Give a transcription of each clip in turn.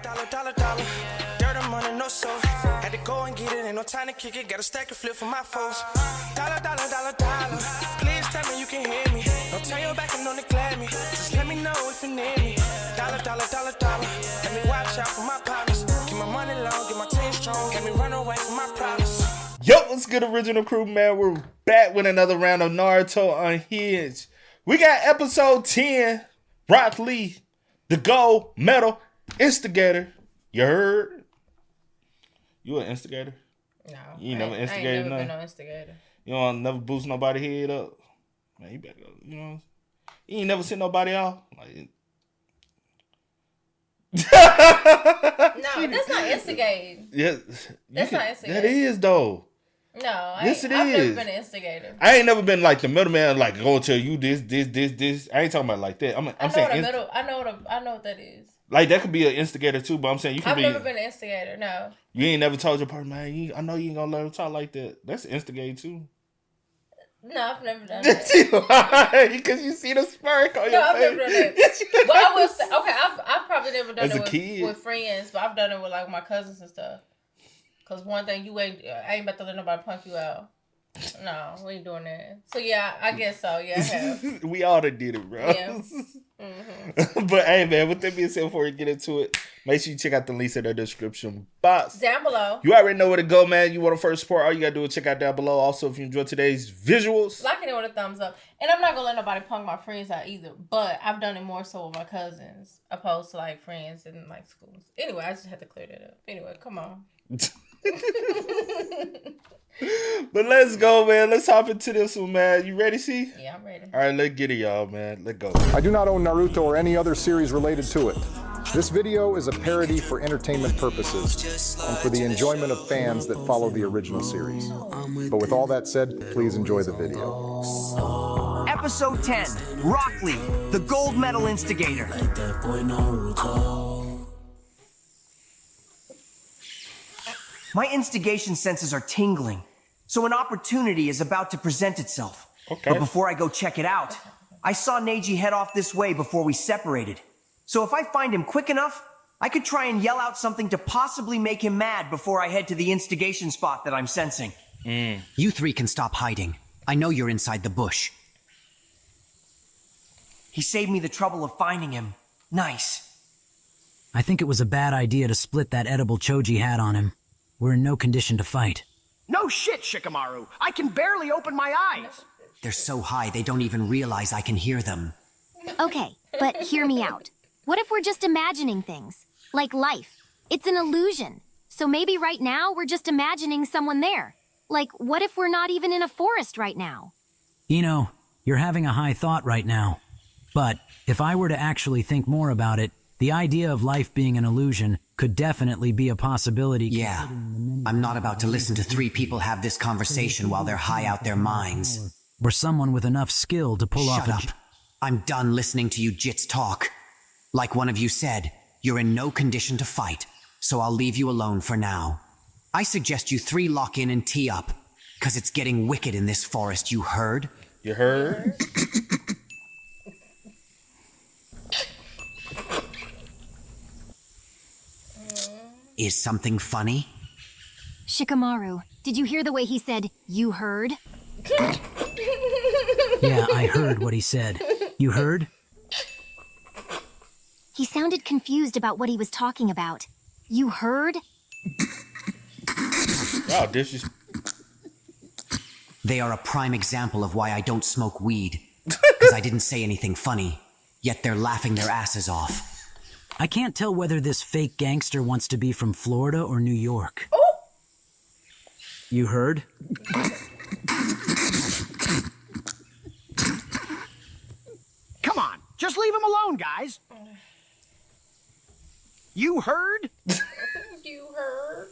dollar. Dirt and money, no soul. Had to go and get it, ain't no time to kick it. Got a stack and flip for my foes. Dollar. Please tell me you can hear me. Don't turn your back and don't neglect me. Just let me know if you need me. Dollar. Let me watch out for my partners. Keep my money long, get my team strong. Let me run away from my problems. Yo, what's good, Original crew, man? We're back with another round of Naruto Unhinged. We got episode 10, Rock Lee, the gold medal instigator. You heard? You an instigator? No. You ain't never instigated I ain't never nothing? been no instigator. You don't never boost nobody head up? Man, you better go, you know? You ain't never sent nobody off? Like, No, that's not instigating. yeah, That's not instigating. That is, though. No, Yes, I've is. never been an instigator. I ain't never been like the middleman, like go tell you this. I ain't talking about like that. I'm saying I know what that is. like that could be an instigator too, but I'm saying you can I've be. never been an instigator. No. You ain't never told your partner, man. I know you ain't gonna let him talk like that. That's instigate too. No, I've never done that. Because you see the smirk on No, your I've face. never done that. But I will say, okay, I've probably never done As a it kid? with friends, but I've done it with like my cousins and stuff. Cause one thing I ain't about to let nobody punk you out. No, we ain't doing that. So yeah, I guess so. Yeah, I have. We all done did it, bro. Yeah. Mm-hmm. But hey, man, with that being said, before we get into it, make sure you check out the links in the description box. Down below. You already know where to go, man. You want to first support, all you gotta do is check out down below. Also, if you enjoyed today's visuals, Liking it with a thumbs up. And I'm not gonna let nobody punk my friends out either. But I've done it more so with my cousins, opposed to like friends in like schools. Anyway, I just had to clear that up. Anyway, come on. but let's go, man. Let's hop into this one, man. You ready, C? Yeah, I'm ready. All right, let's get it, y'all, man. Let's go. I do not own Naruto or any other series related to it. This video is a parody for entertainment purposes and for the enjoyment of fans that follow the original series. But with all that said, please enjoy the video. Episode 10, Rock Lee, the gold medal instigator. My instigation senses are tingling, so an opportunity is about to present itself. Okay. But before I go check it out, I saw Neji head off this way before we separated. So if I find him quick enough, I could try and yell out something to possibly make him mad before I head to the instigation spot that I'm sensing. You three can stop hiding. I know you're inside the bush. He saved me the trouble of finding him. Nice. I think it was a bad idea to split that edible Choji had on him. We're in no condition to fight. No shit, Shikamaru. I can barely open my eyes. They're so high they don't even realize I can hear them. Okay, but hear me out. What if we're just imagining things? Like life. It's an illusion. So maybe right now we're just imagining someone there. Like, what if we're not even in a forest right now? Ino, you're having a high thought right now. But if I were to actually think more about it, the idea of life being an illusion could definitely be a possibility. Yeah, I'm not about to listen to three people have this conversation while they're high out their minds. Or someone with enough skill to pull off Shut up. I'm done listening to you jits talk. Like one of you said, you're in no condition to fight, so I'll leave you alone for now. I suggest you three lock in and tee up, because it's getting wicked in this forest, you heard? You heard? Is something funny? Shikamaru, did you hear the way he said, "you heard"? Yeah, I heard what he said. You heard? He sounded confused about what he was talking about. You heard? Wow, dishes. They are a prime example of why I don't smoke weed. Because I didn't say anything funny, yet they're laughing their asses off. I can't tell whether this fake gangster wants to be from Florida or New York. Oh! You heard? Come on, just leave him alone, guys. You heard? You heard?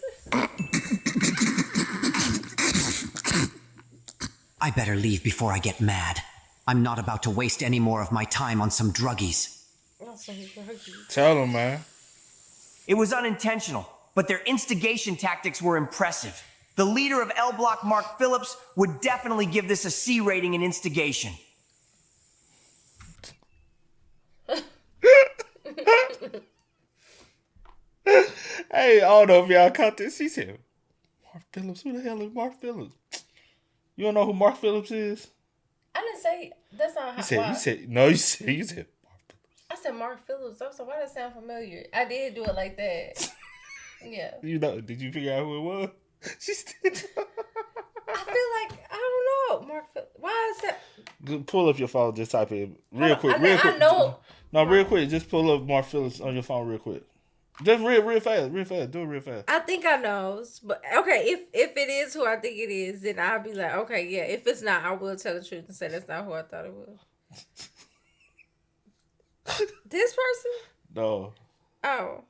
I better leave before I get mad. I'm not about to waste any more of my time on some druggies. Tell him, man. It was unintentional, but their instigation tactics were impressive. The leader of L Block, Mark Phillips, would definitely give this a C rating in instigation. Hey, I don't know if y'all caught this. He said, Mark Phillips. Who the hell is Mark Phillips? You don't know who Mark Phillips is? I didn't say that's not how. You said Mark Phillips. I said Mark Phillips. I was like, why does that sound familiar? I did do it like that. Yeah. You know, did you figure out who it was? She still. I feel like I don't know, Mark Phillips. Why is that? Pull up your phone. Just type in real quick. I know. No, real quick. Just pull up Mark Phillips on your phone real quick. Just real fast. Do it real fast. I think I know, but okay. If it is who I think it is, then I'll be like, okay, yeah. If it's not, I will tell the truth and say that's not who I thought it was. This person? No. Oh.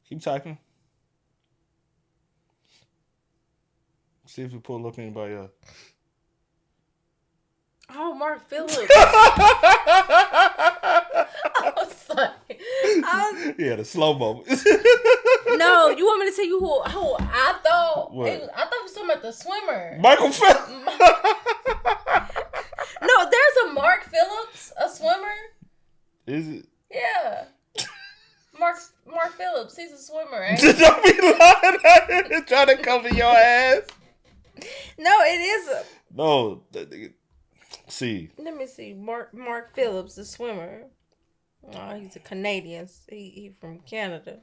Keep typing. See if we pull up anybody else. Oh, Mark Phillips. I was like, yeah, the slow moment. No, you want me to tell you who I thought? What? I thought it was talking about the swimmer. Michael Phelps. No, there's a Mark Phillips, a swimmer. Is it? Yeah. Mark Phillips, he's a swimmer, ain't Don't be lying. Trying to cover your ass. No, it is a. No. See. Let me see. Mark Phillips, the swimmer. Oh, he's a Canadian. He from Canada.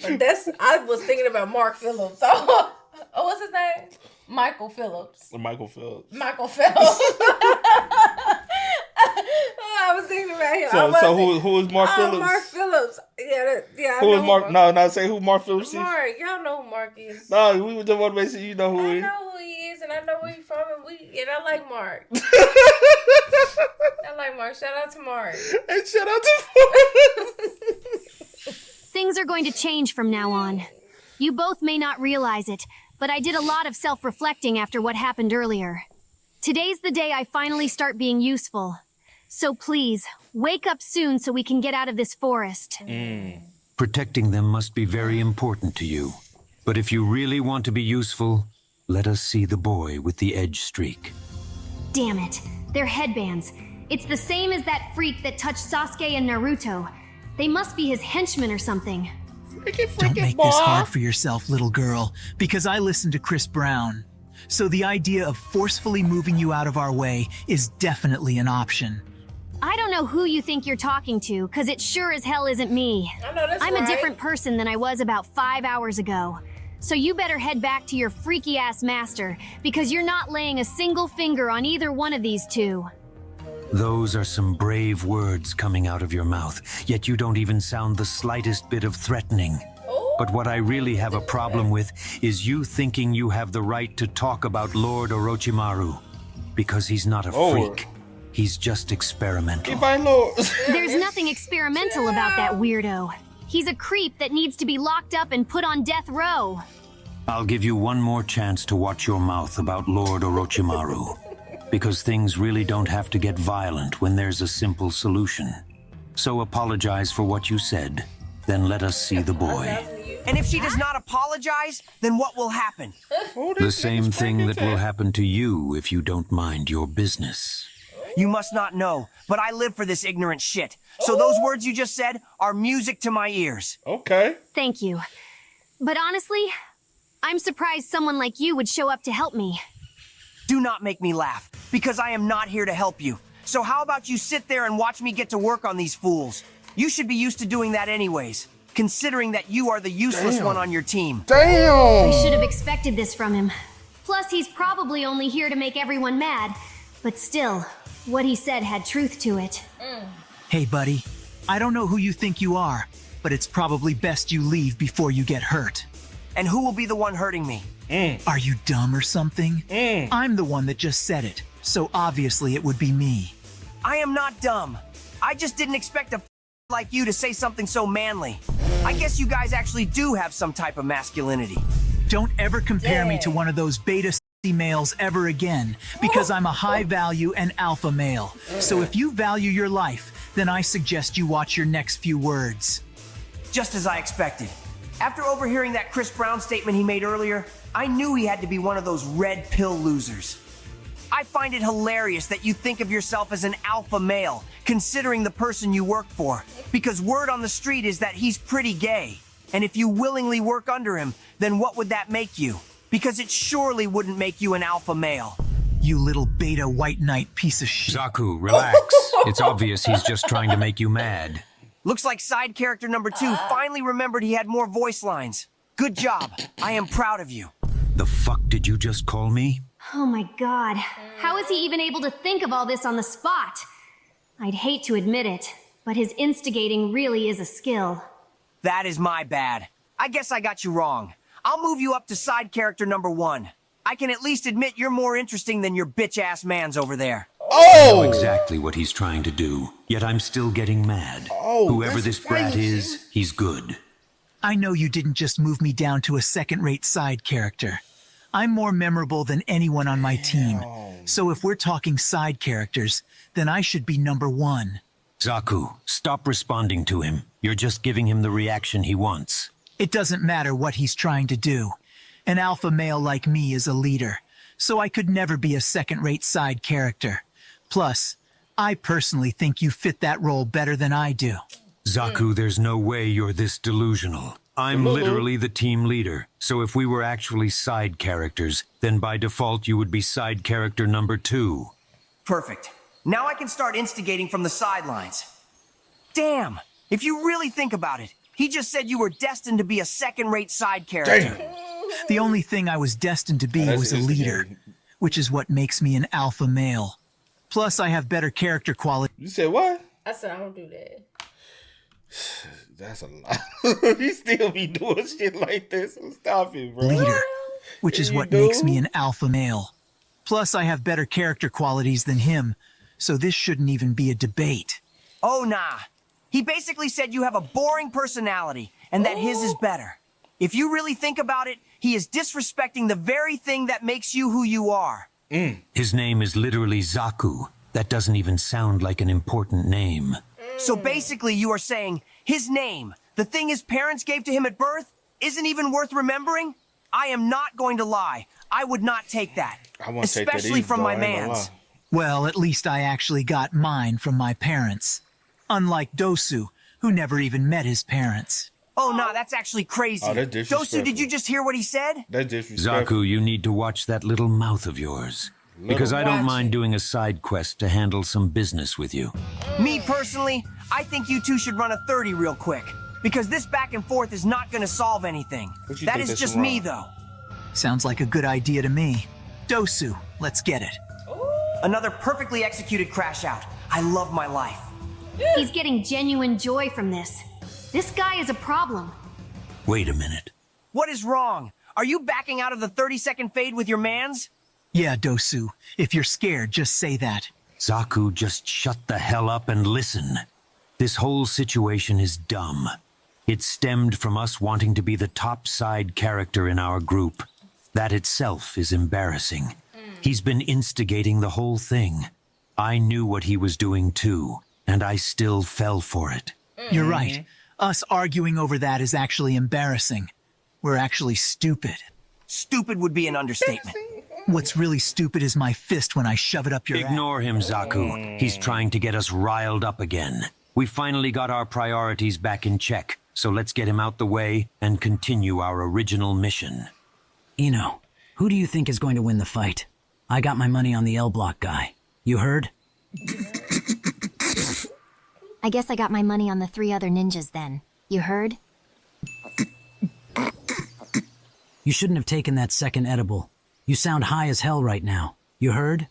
But I was thinking about Mark Phillips. Oh, what's his name? Michael Phillips. Michael Phelps. I was thinking about him. So who is Mark Phillips? Mark Phillips. Yeah. Who is Mark? No, say who Mark Phillips is. Mark, y'all know who Mark is. No, we just want to make sure you know who he is. I know who he is, and I know where he's from, and I like Mark. I like Mark. Shout out to Mark. And shout out to Things are going to change from now on. You both may not realize it, but I did a lot of self-reflecting after what happened earlier. Today's the day I finally start being useful. So please, wake up soon so we can get out of this forest. Protecting them must be very important to you. But if you really want to be useful, let us see the boy with the edge streak. Damn it. They're headbands. It's the same as that freak that touched Sasuke and Naruto. They must be his henchmen or something. Don't make this hard for yourself, little girl, because I listened to Chris Brown. So the idea of forcefully moving you out of our way is definitely an option. I don't know who you think you're talking to, because it sure as hell isn't me. I know that's I'm right. a different person than I was about 5 hours ago. So you better head back to your freaky-ass master, because you're not laying a single finger on either one of these two. Those are some brave words coming out of your mouth, yet you don't even sound the slightest bit of threatening. But what I really have a problem with is you thinking you have the right to talk about Lord Orochimaru. Because he's not a freak. He's just experimental. There's nothing experimental about that weirdo. He's a creep that needs to be locked up and put on death row. I'll give you one more chance to watch your mouth about Lord Orochimaru. Because things really don't have to get violent when there's a simple solution. So apologize for what you said, then let us see the boy. And if she does not apologize, then what will happen? The same thing that will happen to you if you don't mind your business. You must not know, but I live for this ignorant shit. So those words you just said are music to my ears. Okay. Thank you. But honestly, I'm surprised someone like you would show up to help me. Do not make me laugh, because I am not here to help you. So how about you sit there and watch me get to work on these fools? You should be used to doing that anyways, considering that you are the useless one on your team. Damn! I should have expected this from him. Plus, he's probably only here to make everyone mad. But still, what he said had truth to it. Hey, buddy, I don't know who you think you are, but it's probably best you leave before you get hurt. And who will be the one hurting me? Are you dumb or something? I'm the one that just said it, so obviously it would be me. I am not dumb. I just didn't expect a like you to say something so manly. I guess you guys actually do have some type of masculinity. Don't ever compare me to one of those beta males ever again, because I'm a high value and alpha male. So if you value your life, then I suggest you watch your next few words. Just as I expected. After overhearing that Chris Brown statement he made earlier, I knew he had to be one of those red pill losers. I find it hilarious that you think of yourself as an alpha male, considering the person you work for, because word on the street is that he's pretty gay. And if you willingly work under him, then what would that make you? Because it surely wouldn't make you an alpha male. You little beta white knight piece of shit. Zaku, relax. It's obvious he's just trying to make you mad. Looks like side character number 2 finally remembered he had more voice lines. Good job. I am proud of you. The fuck did you just call me? Oh my god. How is he even able to think of all this on the spot? I'd hate to admit it, but his instigating really is a skill. That is my bad. I guess I got you wrong. I'll move you up to side character number 1. I can at least admit you're more interesting than your bitch-ass mans over there. I know exactly what he's trying to do, yet I'm still getting mad. Whoever that's this brat crazy. is, he's good. I know you didn't just move me down to a second-rate side character. I'm more memorable than anyone on my team. So if we're talking side characters, then I should be number 1. Zaku, stop responding to him. You're just giving him the reaction he wants. It doesn't matter what he's trying to do. An alpha male like me is a leader, so I could never be a second-rate side character. Plus, I personally think you fit that role better than I do. Zaku, there's no way you're this delusional. I'm literally the team leader, so if we were actually side characters, then by default you would be side character number 2. Perfect. Now I can start instigating from the sidelines. Damn! If you really think about it, he just said you were destined to be a second-rate side character. Damn. The only thing I was destined to be That's was a leader, which is what makes me an alpha male. Plus, I have better character quality. You said what? I said I don't do that. That's a lot. He still be doing shit like this. Stop it, bro. Leader, which is You what do? makes me an alpha male. Plus, I have better character qualities than him, so this shouldn't even be a debate. Oh, nah. He basically said you have a boring personality, and that his is better. If you really think about it, he is disrespecting the very thing that makes you who you are. His name is literally Zaku. That doesn't even sound like an important name. So basically you are saying his name, the thing his parents gave to him at birth, isn't even worth remembering? I am not going to lie. I would not take that. I won't take that Especially either, from though. my I ain't gonna mans. lie. Well, at least I actually got mine from my parents. Unlike Dosu, who never even met his parents. Oh, nah, that's actually crazy. Oh, that's disrespectful. Dosu, did you just hear what he said? That's disrespectful. Zaku, you need to watch that little mouth of yours. Because I don't mind doing a side quest to handle some business with you. Me personally, I think you two should run a 30 real quick. Because this back and forth is not going to solve anything. What you That think is that's just wrong? me, though. Sounds like a good idea to me. Dosu, let's get it. Another perfectly executed crash out. I love my life. He's getting genuine joy from this. This guy is a problem. Wait a minute. What is wrong? Are you backing out of the 30-second fade with your mans? Yeah, Dosu, if you're scared, just say that. Zaku, just shut the hell up and listen. This whole situation is dumb. It stemmed from us wanting to be the top side character in our group. That itself is embarrassing. He's been instigating the whole thing. I knew what he was doing too, and I still fell for it. You're right. Us arguing over that is actually embarrassing. We're actually stupid. Stupid would be an understatement. What's really stupid is my fist when I shove it up your ass. Ignore him, Zaku. He's trying to get us riled up again. We finally got our priorities back in check, so let's get him out the way and continue our original mission. Ino, who do you think is going to win the fight? I got my money on the L Block guy. You heard? I guess I got my money on the 3 other ninjas then. You heard? You shouldn't have taken that second edible. You sound high as hell right now. You heard?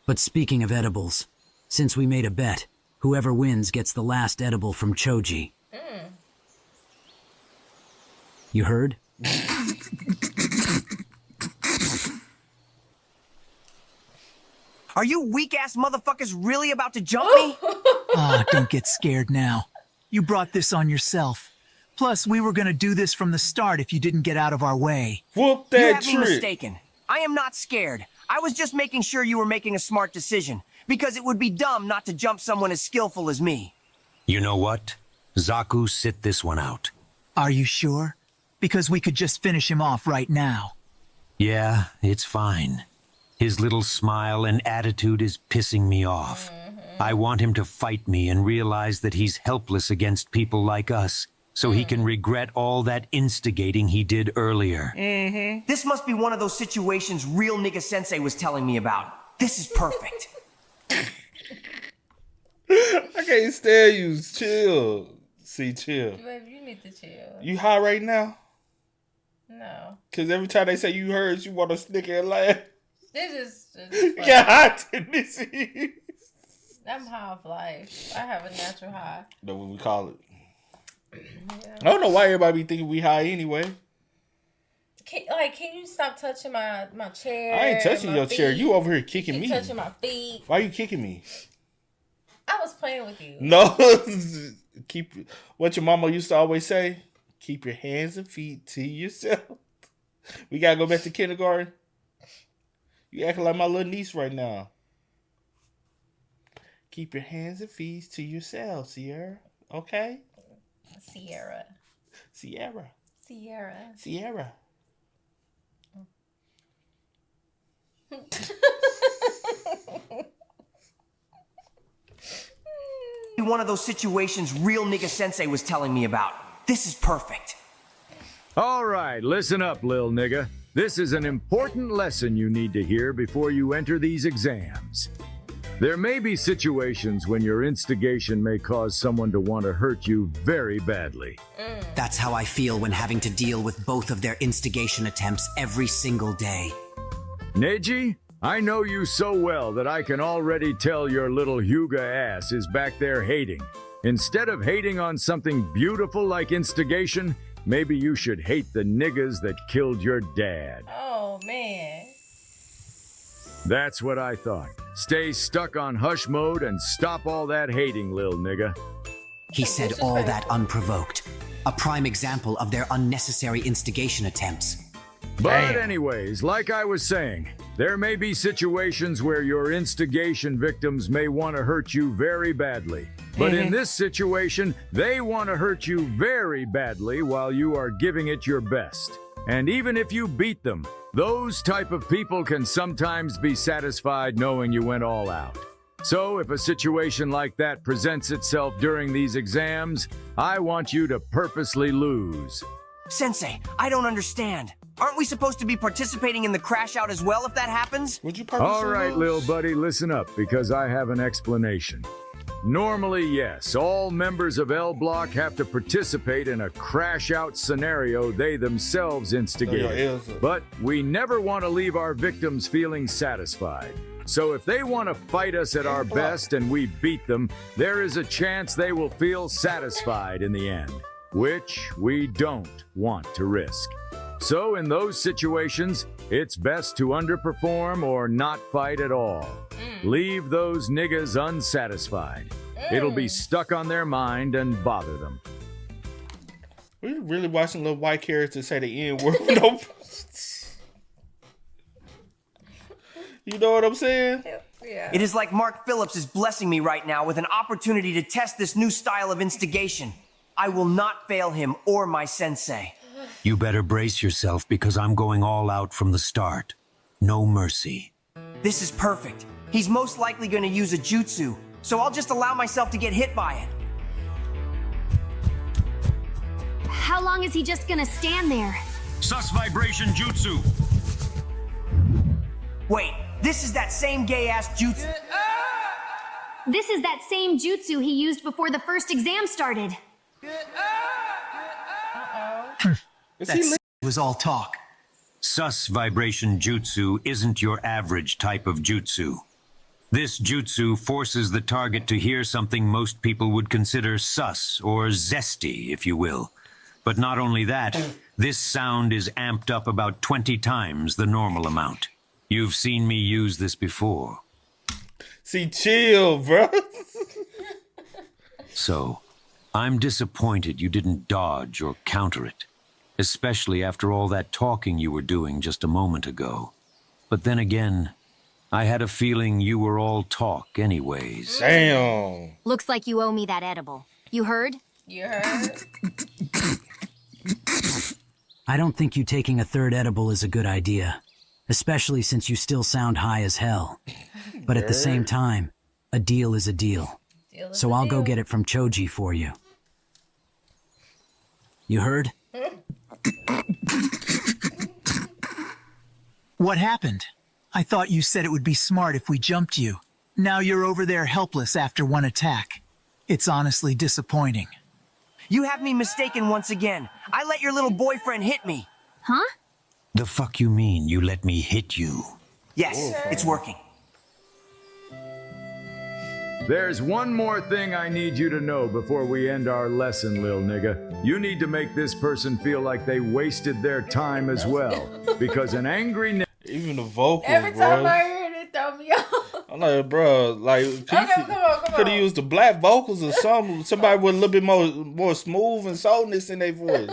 But speaking of edibles, since we made a bet, whoever wins gets the last edible from Choji. You heard? Are you weak-ass motherfuckers really about to jump me? Ah, don't get scared now. You brought this on yourself. Plus, we were gonna do this from the start if you didn't get out of our way. Whoop You that have me trick. mistaken. I am not scared. I was just making sure you were making a smart decision. Because it would be dumb not to jump someone as skillful as me. You know what? Zaku, sit this one out. Are you sure? Because we could just finish him off right now. Yeah, it's fine. His little smile and attitude is pissing me off. I want him to fight me and realize that he's helpless against people like us, so he can regret all that instigating he did earlier. This must be one of those situations real nigga sensei was telling me about. This is perfect. I can't stand you. Chill. See, chill. Baby, you need to chill. You high right now? No. Because every time they say you heard, you want to snicker and laugh. This is You got high tendencies. I'm high off life. I have a natural high. That's what we call it. Yeah. I don't know why everybody be thinking we high anyway. Can you stop touching my chair? I ain't touching your chair. You over here kicking me. Touching my feet. Why you kicking me? I was playing with you. No. Keep what your mama used to always say. Keep your hands and feet to yourself. We gotta go back to kindergarten. You acting like my little niece right now. Keep your hands and feet to yourself, Sierra. Okay? Sierra. One of those situations real nigga sensei was telling me about. This is perfect. All right, listen up, lil nigga. This is an important lesson you need to hear before you enter these exams. There may be situations when your instigation may cause someone to want to hurt you very badly. That's how I feel when having to deal with both of their instigation attempts every single day. Neji, I know you so well that I can already tell your little Hyuga ass is back there hating. Instead of hating on something beautiful like instigation, maybe you should hate the niggas that killed your dad. Oh, man. That's what I thought. Stay stuck on hush mode and stop all that hating, lil nigga. He said all that unprovoked. A prime example of their unnecessary instigation attempts. But anyways, like I was saying, there may be situations where your instigation victims may want to hurt you very badly. But in this situation, they want to hurt you very badly while you are giving it your best. And even if you beat them, those type of people can sometimes be satisfied knowing you went all out. So if a situation like that presents itself during these exams, I want you to purposely lose. Sensei, I don't understand. Aren't we supposed to be participating in the crash out as well if that happens? Would you purposely All right, lose? lil buddy, listen up because I have an explanation. Normally, yes, all members of L Block have to participate in a crash-out scenario they themselves instigated. But we never want to leave our victims feeling satisfied. So if they want to fight us at our best and we beat them, there is a chance they will feel satisfied in the end, which we don't want to risk. So in those situations, it's best to underperform or not fight at all. Leave those niggas unsatisfied. It'll be stuck on their mind and bother them. We're really watching little white characters say the N-word. No. You know what I'm saying? Yeah. It is like Mark Phillips is blessing me right now with an opportunity to test this new style of instigation. I will not fail him or my sensei. You better brace yourself because I'm going all out from the start. No mercy. This is perfect. He's most likely going to use a jutsu, so I'll just allow myself to get hit by it. How long is he just gonna stand there? Sus vibration jutsu. Wait, this is that same gay-ass jutsu. This is that same jutsu he used before the first exam started. That was all talk. Sus vibration jutsu isn't your average type of jutsu. This jutsu forces the target to hear something most people would consider sus or zesty, if you will. But not only that, this sound is amped up about 20 times the normal amount. You've seen me use this before. See, chill, bro. So, I'm disappointed you didn't dodge or counter it, especially after all that talking you were doing just a moment ago. But then again, I had a feeling you were all talk anyways. Damn. Looks like you owe me that edible. You heard? You heard? I don't think you taking a third edible is a good idea. especially since you still sound high as hell. But at the same time, a deal is a deal. So I'll go get it from Choji for you. You heard? What happened? I thought you said it would be smart if we jumped you. Now you're over there helpless after one attack. It's honestly disappointing. You have me mistaken once again. I let your little boyfriend hit me. Huh? The fuck you mean you let me hit you? Yes, it's working. There's one more thing I need you to know before we end our lesson, lil nigga. You need to make this person feel like they wasted their time as well. Because an angry nigga... Even the vocals, Every time bro. I hear it, it throw me off. I'm like, bro, like, Come on. could have used the black vocals or somebody with a little bit more smooth and soulness in their voice.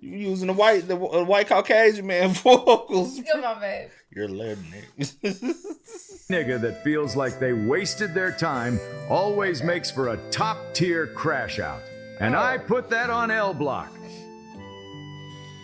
You using the white Caucasian man vocals. Come on, babe. You're letting it. nigga that feels like they wasted their time always makes for a top-tier crash out. And I put that on L Block.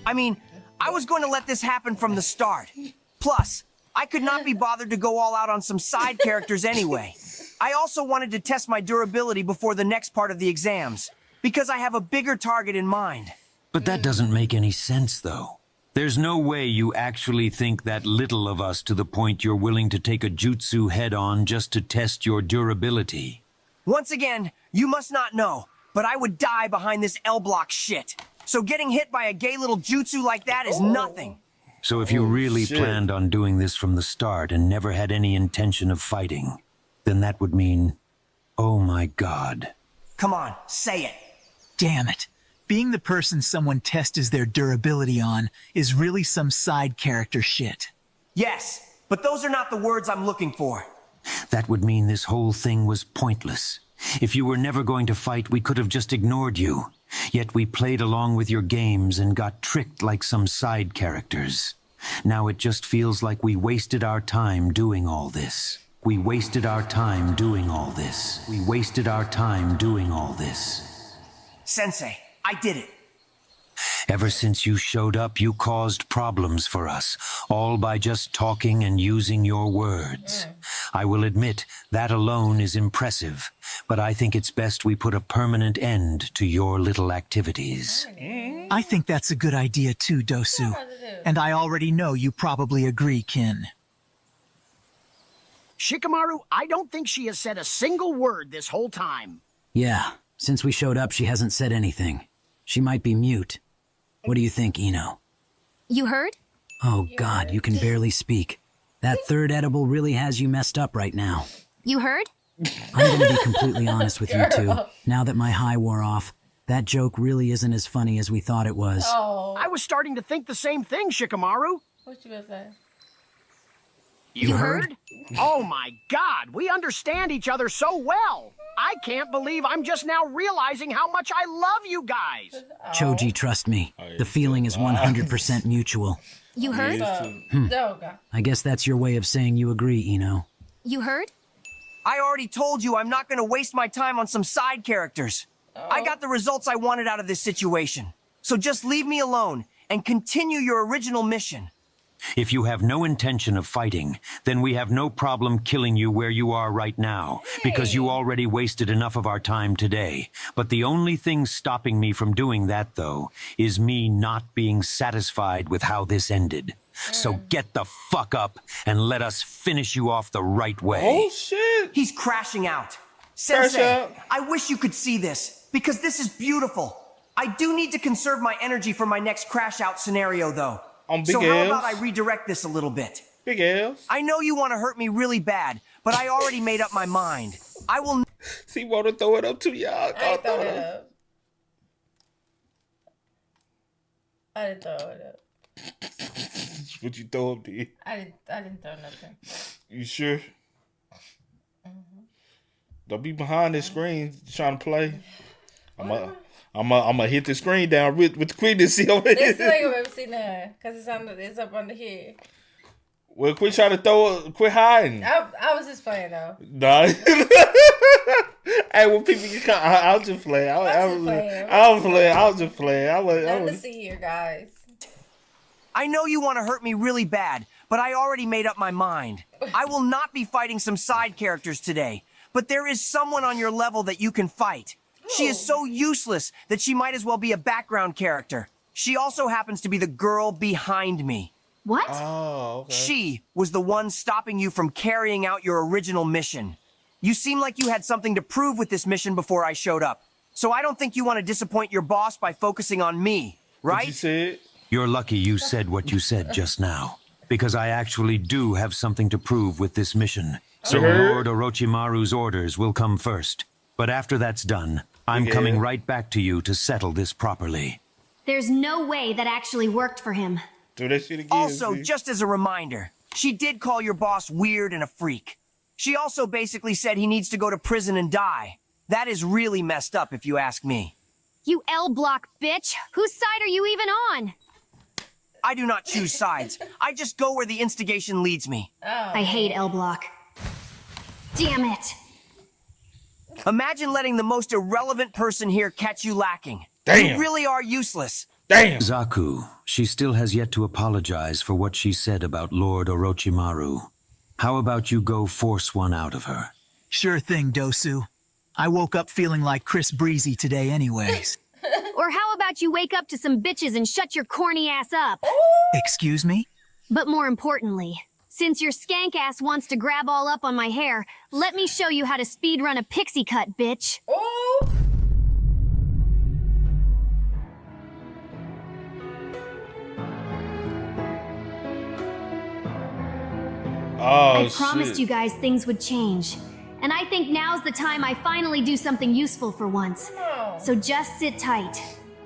I mean, I was going to let this happen from the start. Plus, I could not be bothered to go all out on some side characters anyway. I also wanted to test my durability before the next part of the exams, because I have a bigger target in mind. But that doesn't make any sense, though. There's no way you actually think that little of us to the point you're willing to take a jutsu head-on just to test your durability. Once again, you must not know, but I would die behind this L-block shit. So getting hit by a gay little jutsu like that is nothing. So if you really planned on doing this from the start and never had any intention of fighting, then that would mean, oh my God. Come on, say it. Damn it. Being the person someone tests their durability on is really some side character shit. Yes, but those are not the words I'm looking for. That would mean this whole thing was pointless. If you were never going to fight, we could have just ignored you. Yet we played along with your games and got tricked like some side characters. Now it just feels like we wasted our time doing all this. We wasted our time doing all this. We wasted our time doing all this. Sensei, I did it. Ever since you showed up, you caused problems for us, all by just talking and using your words. I will admit, that alone is impressive, but I think it's best we put a permanent end to your little activities. I think that's a good idea too, Dosu. And I already know you probably agree, Kin. Shikamaru, I don't think she has said a single word this whole time. Yeah, since we showed up, she hasn't said anything. She might be mute. What do you think, Ino? You heard? Oh God, you can barely speak. That third edible really has you messed up right now. You heard? I'm gonna be completely honest with you two. Now that my high wore off, that joke really isn't as funny as we thought it was. Oh, I was starting to think the same thing, Shikamaru. what you gonna say? You heard? Oh my God, we understand each other so well. I can't believe I'm just now realizing how much I love you guys. Choji, trust me. The feeling is 100% mutual. You heard? Doga. I guess that's your way of saying you agree, Ino. You heard? I already told you I'm not going to waste my time on some side characters. I got the results I wanted out of this situation. So just leave me alone and continue your original mission. If you have no intention of fighting, then we have no problem killing you where you are right now, because you already wasted enough of our time today. But the only thing stopping me from doing that, though, is me not being satisfied with how this ended. So get the fuck up and let us finish you off the right way. Oh, shit. He's crashing out. Crash Sensei, out. I wish you could see this, because this is beautiful. I do need to conserve my energy for my next crash out scenario, though. On So Big how L's. about I redirect this a little bit? Big L's. I know you want to hurt me really bad, but I already made up my mind. I will... See, want to throw it up to y'all. I ain't throw it up. I didn't throw it up. What you throw up there? I didn't throw nothing. You sure? Don't be behind this screen trying to play. I'm gonna hit the screen down with the quickness. See over This here. ain't gonna ever see none, cause it's up under here. Well, quit trying to throw it. Quit hiding. I was just playing though. Nah. Hey, when people get caught, I was just playing. I was just playing. Nothing to see here, guys. I know you want to hurt me really bad, but I already made up my mind. I will not be fighting some side characters today, but there is someone on your level that you can fight. She is so useless that she might as well be a background character. She also happens to be the girl behind me. What? Oh, okay. She was the one stopping you from carrying out your original mission. You seem like you had something to prove with this mission before I showed up. So I don't think you want to disappoint your boss by focusing on me, right? What you said? You're lucky you said what you said just now, because I actually do have something to prove with this mission. So Lord Orochimaru's orders will come first. But after that's done, I'm coming right back to you to settle this properly. There's no way that actually worked for him. Do that shit again. Also, just as a reminder, she did call your boss weird and a freak. She also basically said he needs to go to prison and die. That is really messed up if you ask me. You L-block bitch! Whose side are you even on? I do not choose sides. I just go where the instigation leads me. I hate L-block. Damn it! Imagine letting the most irrelevant person here catch you lacking. Damn. You really are useless. Damn. Zaku, she still has yet to apologize for what she said about Lord Orochimaru. How about you go force one out of her? Sure thing, Dosu. I woke up feeling like Chris Breezy today anyways. Or how about you wake up to some bitches and shut your corny ass up? Excuse me? But more importantly, since your skank ass wants to grab all up on my hair, let me show you how to speedrun a pixie cut, bitch. Oh. Oh, I promised you guys things would change. And I think now's the time I finally do something useful for once. So just sit tight.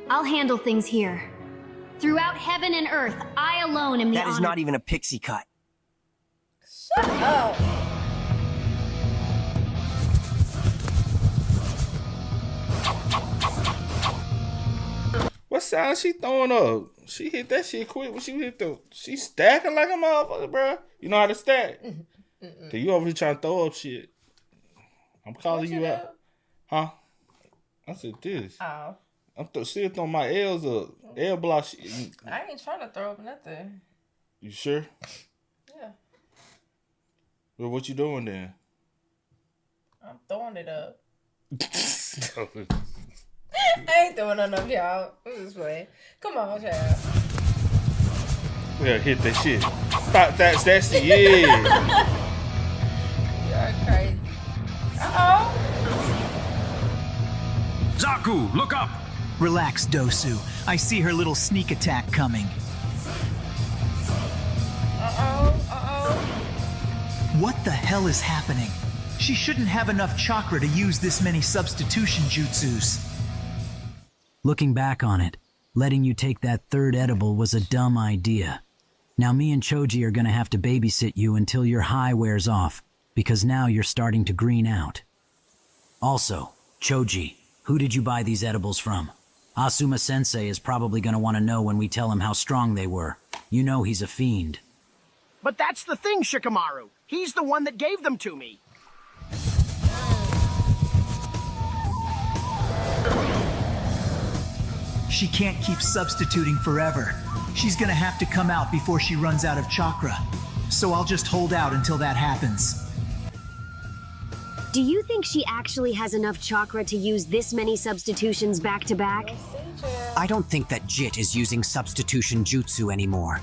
I'll handle things here. Throughout heaven and earth, I alone am the That is not even a pixie cut. Shut up. What sound she throwing up? She hit that shit quick when she hit the. She stacking like a motherfucker, bro. You know how to stack. So you over here trying to throw up shit. I'm calling you out. Huh? I said this. Oh. I'm still throwing my L's up. L block shit. I ain't trying to throw up nothing. You sure? Yeah. Well, what you doing then? I'm throwing it up. I ain't throwing none up, y'all. I'm just playing. Come on, child. Yeah, hit that shit. That's the yeah. You're crazy. Uh-oh. Zaku, look up! Relax, Dosu. I see her little sneak attack coming. What the hell is happening? She shouldn't have enough chakra to use this many substitution jutsus. Looking back on it, letting you take that third edible was a dumb idea. Now me and Choji are gonna have to babysit you until your high wears off, because now you're starting to green out. Also, Choji, who did you buy these edibles from? Asuma Sensei is probably gonna want to know when we tell him how strong they were. You know he's a fiend. But that's the thing, Shikamaru. He's the one that gave them to me. She can't keep substituting forever. She's gonna have to come out before she runs out of chakra. So I'll just hold out until that happens. Do you think she actually has enough chakra to use this many substitutions back to back? I don't think that Jit is using substitution jutsu anymore.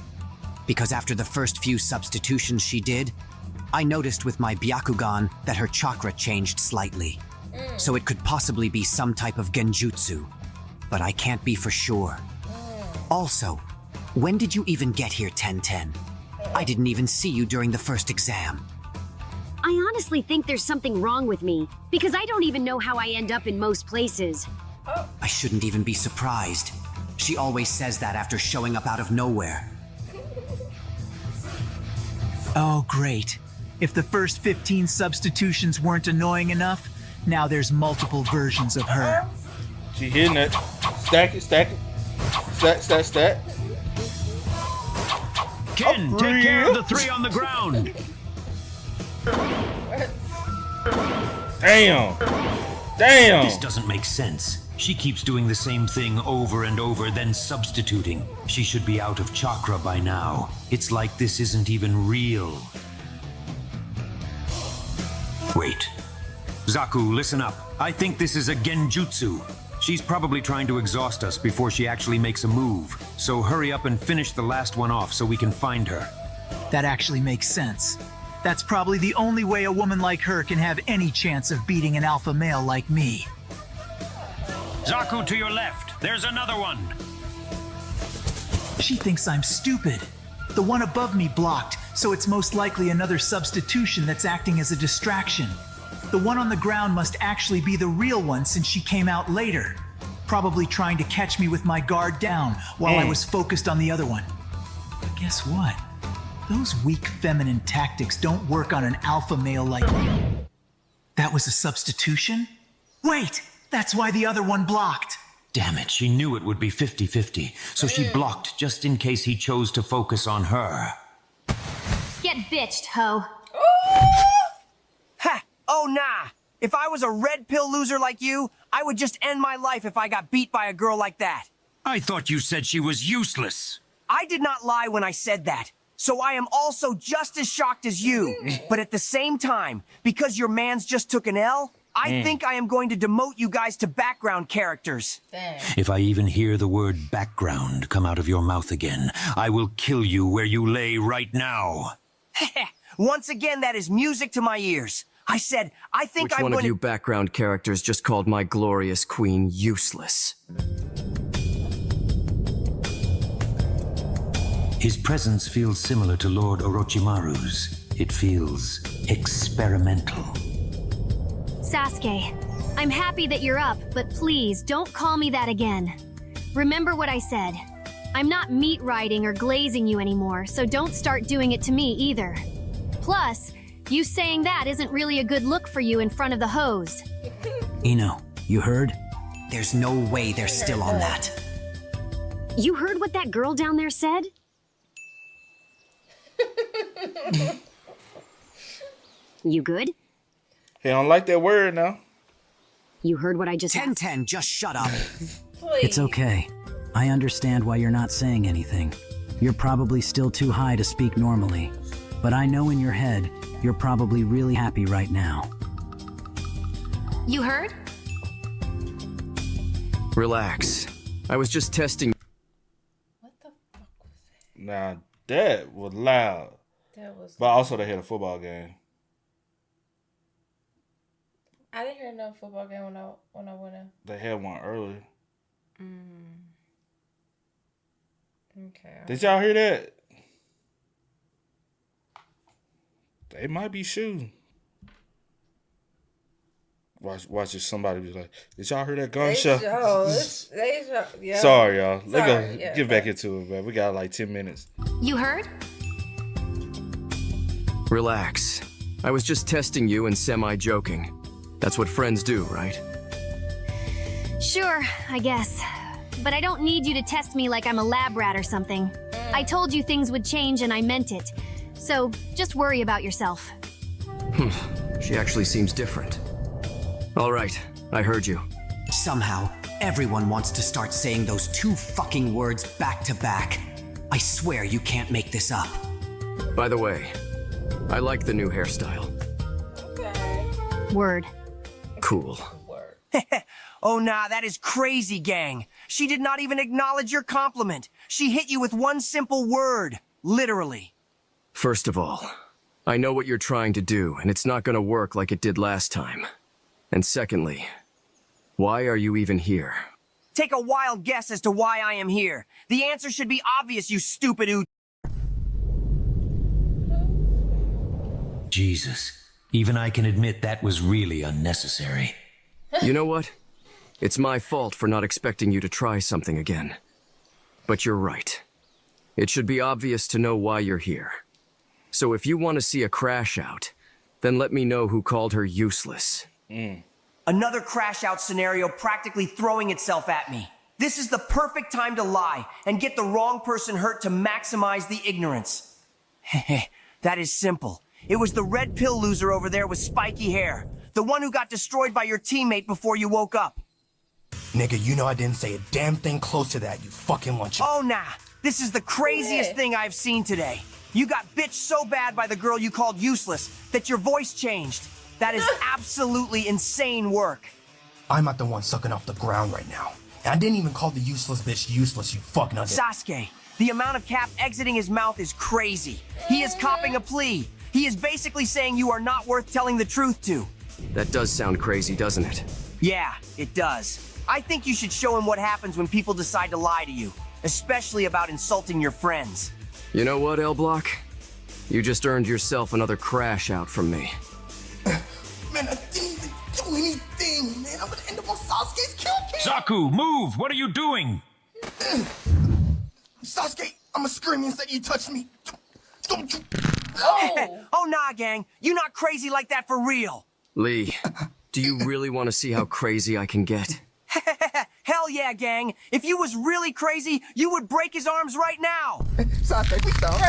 Because after the first few substitutions she did, I noticed with my Byakugan that her chakra changed slightly. So it could possibly be some type of genjutsu. But I can't be for sure. Also, when did you even get here, 1010? I didn't even see you during the first exam. I honestly think there's something wrong with me, because I don't even know how I end up in most places. I shouldn't even be surprised. She always says that after showing up out of nowhere. Oh, great. If the first 15 substitutions weren't annoying enough, now there's multiple versions of her. She hitting it. Stack it, stack it. Stack, stack. Ken, take care of the three on the ground. Damn. Damn. This doesn't make sense. She keeps doing the same thing over and over, then substituting. She should be out of chakra by now. It's like this isn't even real. Wait. Zaku, listen up. I think this is a genjutsu. She's probably trying to exhaust us before she actually makes a move. So hurry up and finish the last one off so we can find her. That actually makes sense. That's probably the only way a woman like her can have any chance of beating an alpha male like me. Zaku, to your left. There's another one. She thinks I'm stupid. The one above me blocked, so it's most likely another substitution that's acting as a distraction. The one on the ground must actually be the real one since she came out later. Probably trying to catch me with my guard down while I was focused on the other one. But guess what? Those weak feminine tactics don't work on an alpha male like me. That was a substitution? Wait, that's why the other one blocked. Damn it, she knew it would be 50-50, so she blocked just in case he chose to focus on her. Get bitched, ho. Ha! Oh, nah. If I was a red pill loser like you, I would just end my life if I got beat by a girl like that. I thought you said she was useless. I did not lie when I said that. So I am also just as shocked as you. But at the same time, because your mans just took an L, I think I am going to demote you guys to background characters. Dang. If I even hear the word background come out of your mouth again, I will kill you where you lay right now. Once again, that is music to my ears. I said, I think Which I'm one going of you background characters just called my glorious queen useless? His presence feels similar to Lord Orochimaru's. It feels experimental. Sasuke, I'm happy that you're up, but please don't call me that again. Remember what I said. I'm not meat riding or glazing you anymore, so don't start doing it to me either. Plus, you saying that isn't really a good look for you in front of the hoes. Ino, you heard? There's no way they're still on that. You heard what that girl down there said? You good? He don't like that word now. You heard what I just... 10-10, just shut up. It's okay. I understand why you're not saying anything. You're probably still too high to speak normally. But I know in your head, you're probably really happy right now. You heard? Relax. I was just testing. What the fuck was that? Now that was loud. That was. But also they had a football game. I didn't hear no football game when I went in. They had one earlier. Okay. Did y'all hear that? They might be shooting. Watch if somebody was like, did y'all hear that gunshot? Yeah. Sorry, y'all. Let's go Yeah, get back into it, man. We got like 10 minutes. You heard? Relax. I was just testing you and semi-joking. That's what friends do, right? Sure, I guess. But I don't need you to test me like I'm a lab rat or something. I told you things would change and I meant it. So, just worry about yourself. She actually seems different. All right, I heard you. Somehow, everyone wants to start saying those two fucking words back to back. I swear you can't make this up. By the way, I like the new hairstyle. Word. Cool. Oh, nah, that is crazy, gang. She did not even acknowledge your compliment. She hit you with one simple word. Literally. First of all, I know what you're trying to do, and it's not gonna work like it did last time. And secondly, why are you even here? Take a wild guess as to why I am here. The answer should be obvious, you stupid Jesus. Even I can admit that was really unnecessary. You know what? It's my fault for not expecting you to try something again. But you're right. It should be obvious to know why you're here. So if you want to see a crash out, then let me know who called her useless. Another crash out scenario practically throwing itself at me. This is the perfect time to lie and get the wrong person hurt to maximize the ignorance. That is simple. It was the red pill loser over there with spiky hair. The one who got destroyed by your teammate before you woke up. Nigga, you know I didn't say a damn thing close to that, you fucking lunch. Oh, nah. This is the craziest thing I've seen today. You got bitched so bad by the girl you called useless that your voice changed. That is absolutely insane work. I'm not the one sucking off the ground right now. And I didn't even call the useless bitch useless, you fuck nugget. Sasuke, the amount of cap exiting his mouth is crazy. He is copping a plea. He is basically saying you are not worth telling the truth to. That does sound crazy, doesn't it? Yeah, it does. I think you should show him what happens when people decide to lie to you, especially about insulting your friends. You know what, L Block? You just earned yourself another crash out from me. Man, I didn't even do anything, man. I'm gonna end up on Sasuke's kill cam. Zaku, move! What are you doing? Sasuke, I'ma scream and say you touched me. Don't you? Oh, nah, gang. You not crazy like that for real. Lee, do you really want to see how crazy I can get? Hell yeah, gang. If you was really crazy, you would break his arms right now. Sasuke, we stop.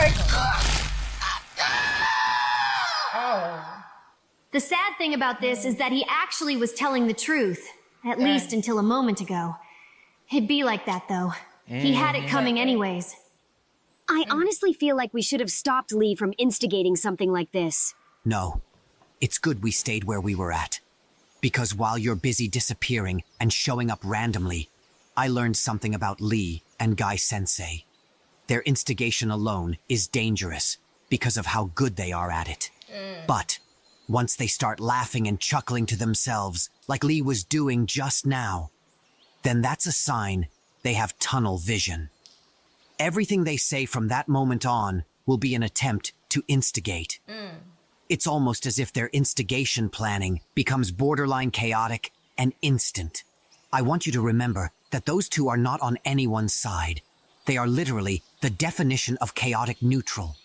The sad thing about this is that he actually was telling the truth, at least until a moment ago. It'd be like that, though. He had it coming anyways. I honestly feel like we should have stopped Lee from instigating something like this. No. It's good we stayed where we were at. Because while you're busy disappearing and showing up randomly, I learned something about Lee and Guy Sensei. Their instigation alone is dangerous because of how good they are at it. But once they start laughing and chuckling to themselves, like Lee was doing just now, then that's a sign they have tunnel vision. Everything they say from that moment on will be an attempt to instigate. It's almost as if their instigation planning becomes borderline chaotic and instant. I want you to remember that those two are not on anyone's side. They are literally the definition of chaotic neutral.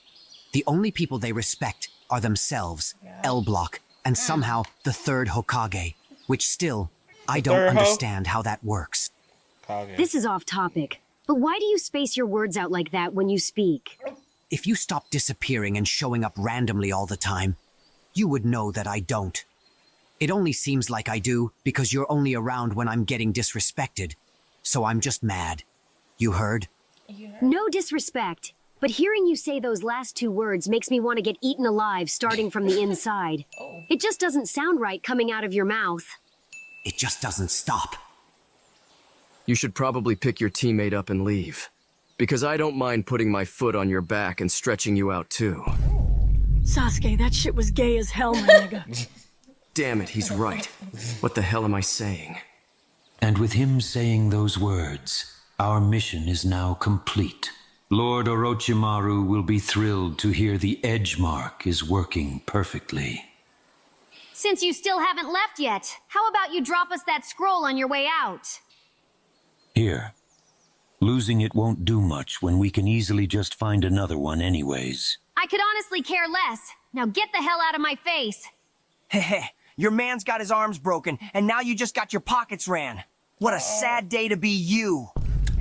The only people they respect are themselves, L Block, and somehow the third Hokage, which still, I don't understand how that works. This is off topic, but why do you space your words out like that when you speak? If you stop disappearing and showing up randomly all the time, you would know that I don't. It only seems like I do because you're only around when I'm getting disrespected. So I'm just mad. You heard? No disrespect, but hearing you say those last two words makes me want to get eaten alive starting from the inside. It just doesn't sound right coming out of your mouth. It just doesn't stop. You should probably pick your teammate up and leave. Because I don't mind putting my foot on your back and stretching you out too. Sasuke, that shit was gay as hell, my nigga. Damn it, he's right. What the hell am I saying? And with him saying those words, our mission is now complete. Lord Orochimaru will be thrilled to hear the edge mark is working perfectly. Since you still haven't left yet, how about you drop us that scroll on your way out? Here. Losing it won't do much when we can easily just find another one anyways. I could honestly care less. Now get the hell out of my face. Heh, your man's got his arms broken, and now you just got your pockets ran. What a sad day to be you.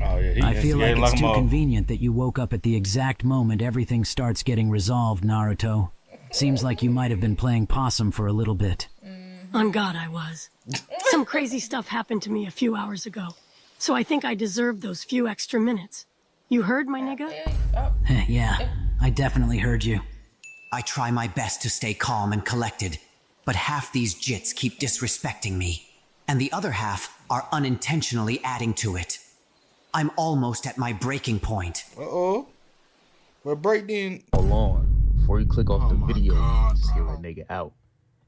I feel like it's too convenient that you woke up at the exact moment everything starts getting resolved, Naruto. Seems like you might have been playing possum for a little bit. On God, I was. Some crazy stuff happened to me a few hours ago, so I think I deserved those few extra minutes. You heard, my nigga? Yeah, I definitely heard you. I try my best to stay calm and collected, but half these jits keep disrespecting me, and the other half are unintentionally adding to it. I'm almost at my breaking point. We're breaking. Hold on. Before you click off the video, just hear a nigga out.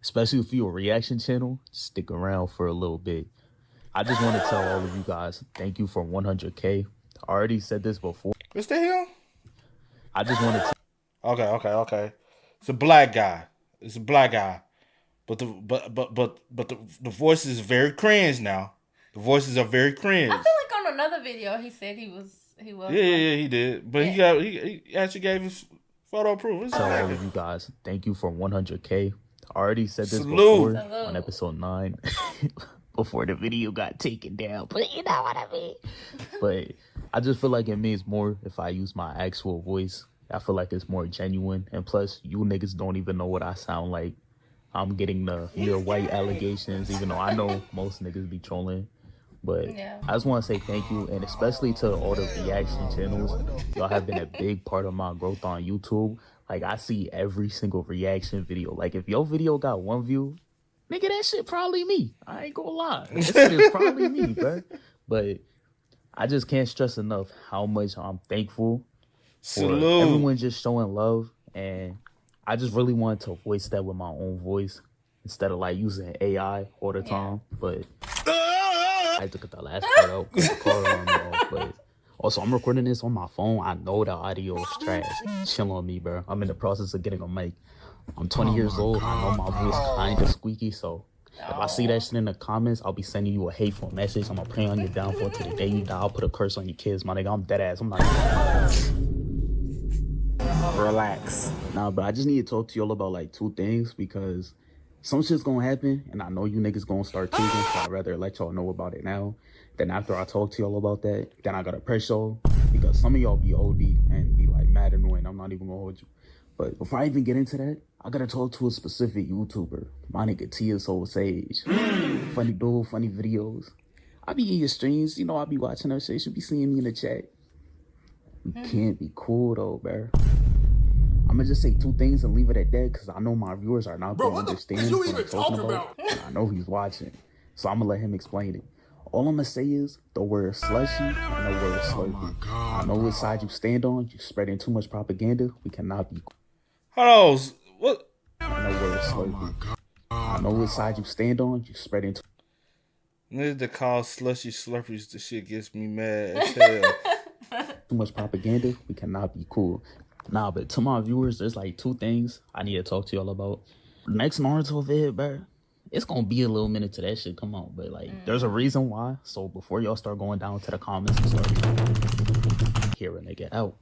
Especially if you're a reaction channel, stick around for a little bit. I just want to tell all of you guys, thank you for 100K. I already said this before. What's the hell? I just want to. Okay. It's a black guy. But the voice is very cringe now. The voices are very cringe. I feel like on another video he said he was. Yeah, he did. But he actually gave his photo proof. Tell all of you guys, thank you for 100K. I already said this Salute. before on episode 9. Before the video got taken down, but you know what I mean. But I just feel like it means more if I use my actual voice. I feel like it's more genuine, and plus, you niggas don't even know what I sound like. I'm getting the "you're white" allegations, even though I know most niggas be trolling. But I just want to say thank you, and especially to all the reaction channels. Y'all have been a big part of my growth on YouTube. Like, I see every single reaction video. Like, if your video got 1 view, nigga, that shit probably me. I ain't gonna lie. That shit is probably me, bro. But I just can't stress enough how much I'm thankful for everyone just showing love. And I just really wanted to voice that with my own voice instead of like using AI all the time. But I had to cut that last part out because the car alarm went off. But also, I'm recording this on my phone. I know the audio is trash. Chill on me, bro. I'm in the process of getting a mic. I'm 20 years old. I know my voice kind of squeaky, so if I see that shit in the comments, I'll be sending you a hateful message. I'm gonna pray on your downfall to the day you die. I'll put a curse on your kids, my nigga. I'm dead ass. I'm not. Relax. Nah, but I just need to talk to y'all about like 2 things because some shit's gonna happen, and I know you niggas gonna start tweaking, so I'd rather let y'all know about it now. Then after I talk to y'all about that, then I gotta press y'all because some of y'all be OD and be like mad annoying. I'm not even gonna hold you. But before I even get into that, I gotta talk to a specific YouTuber. My nigga Tia Soul Sage. Funny dude, funny videos. I be in your streams, you know, I be watching her shit. She be seeing me in the chat. You can't be cool though, bro. I'm gonna just say 2 things and leave it at that because I know my viewers are not gonna understand what I'm talking about. I know he's watching, so I'm gonna let him explain it. All I'm gonna say is the word slushy and the word slurpee. I know which side you stand on. You spreading too much propaganda. We cannot be. Hold on, what? And the word slurpee. I know which side you stand on. You spreading too. Niggas that call slushy slurpees, the shit gets me mad as hell. Too much propaganda. We cannot be cool. Nah, but to my viewers, there's like 2 things I need to talk to y'all about. Next Naruto vid, bro. It's gonna be a little minute to that shit come on, but like, there's a reason why. So before y'all start going down to the comments and start hear a nigga out,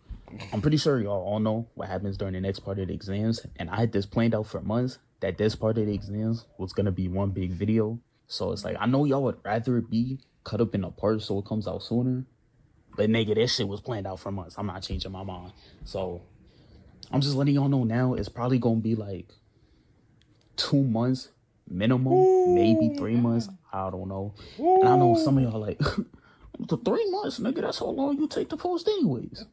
I'm pretty sure y'all all know what happens during the next part of the exams, and I had this planned out for months that this part of the exams was gonna be one big video. So it's like, I know y'all would rather it be cut up in a part so it comes out sooner, but nigga, this shit was planned out for months. I'm not changing my mind. So I'm just letting y'all know now, it's probably gonna be like 2 months minimum, maybe 3 months. I don't know. And I know some of y'all like, to 3 months, nigga, that's how long you take to post anyways.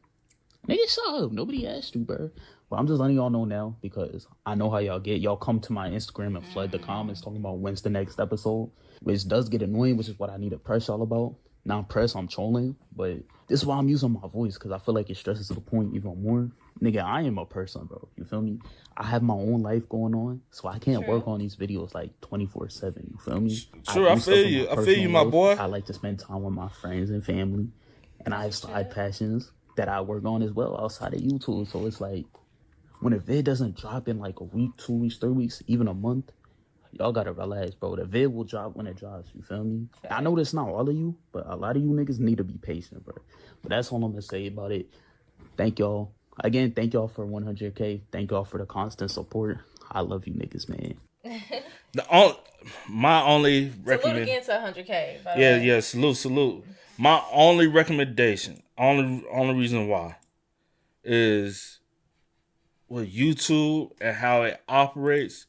Nigga, shut up. Nobody asked you, bro. But I'm just letting y'all know now because I know how y'all get. Y'all come to my Instagram and flood the comments talking about when's the next episode, which does get annoying, which is what I need to press y'all about. Not press, I'm trolling, but this is why I'm using my voice because I feel like it stresses the point even more. Nigga, I am a person, bro. You feel me? I have my own life going on, so I can't work on these videos like 24/7. You feel me? Sure, I feel you. I feel you, my boy. I like to spend time with my friends and family, and I have side passions that I work on as well outside of YouTube. So it's like, when a vid doesn't drop in like a week, 2 weeks, 3 weeks, even a month, y'all gotta relax, bro. The vid will drop when it drops, you feel me? I know that's not all of you, but a lot of you niggas need to be patient, bro. But that's all I'm gonna say about it. Thank y'all. Again, thank y'all for 100K. Thank y'all for the constant support. I love you niggas, man. My only recommendation. Salute again to 100K. Yeah, salute. My only recommendation, only reason why, is with YouTube and how it operates.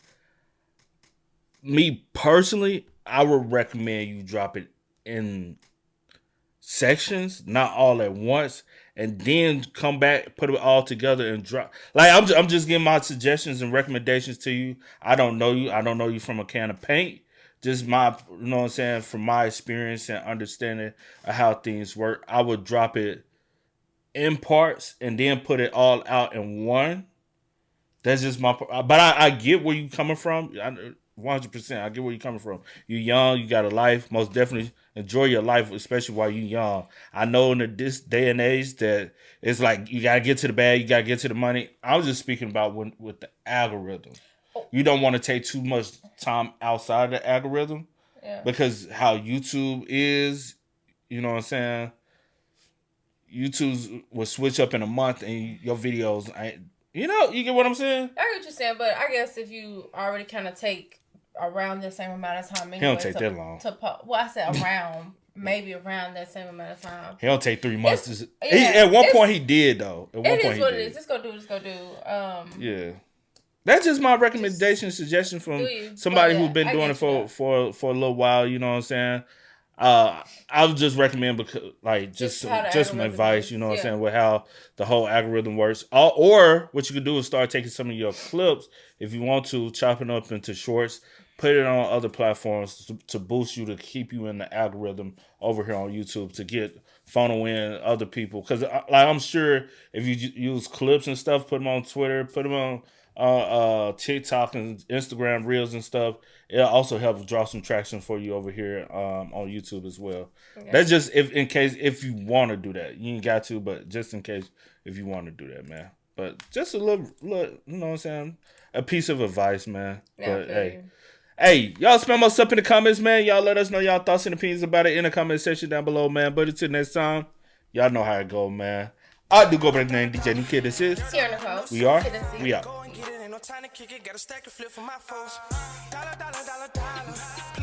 Me personally, I would recommend you drop it in sections, not all at once, and then come back, put it all together and drop. Like, I'm just giving my suggestions and recommendations to you. I don't know you. I don't know you from a can of paint. Just my, you know what I'm saying, from my experience and understanding of how things work, I would drop it in parts and then put it all out in one. That's just my, but I get where you coming from. 100%. I get where you're coming from. You're young. You got a life. Most definitely enjoy your life, especially while you're young. I know in this day and age that it's like you got to get to the bag. You got to get to the money. I was just speaking about with the algorithm. You don't want to take too much time outside of the algorithm because how YouTube is, you know what I'm saying? YouTube will switch up in a month and your videos, you get what I'm saying? I get what you're saying, but I guess if you already kind of take around the same amount of time anyway. He don't take that long. Well, I said around, maybe around that same amount of time. He don't take 3 months. At one point he did, though. At one it point is what it is. Just go do what it's going to do. Yeah. That's just my recommendation, suggestion from somebody who's been doing it for a little while, you know what I'm saying? I would just recommend because like just some advice, works. you know what I'm saying, with how the whole algorithm works. Or what you could do is start taking some of your clips, if you want to, chopping up into shorts, put it on other platforms to boost you, to keep you in the algorithm over here on YouTube, to get funnel in other people. Because like I'm sure if you use clips and stuff, put them on Twitter, put them on TikTok and Instagram Reels and stuff, it'll also help draw some traction for you over here on YouTube as well. Okay. That's just if you want to do that. You ain't got to, but just in case if you want to do that, man. But just a little, you know what I'm saying? A piece of advice, man. Yeah, but hey, y'all spam us up in the comments, man. Y'all let us know y'all thoughts and opinions about it in the comment section down below, man. But until next time, y'all know how it go, man. I do go by the name DJ New Kid. This is we are. We out. Time to kick it, got a stack of flip for my foes. Dollar, dollar, dollar, dollar.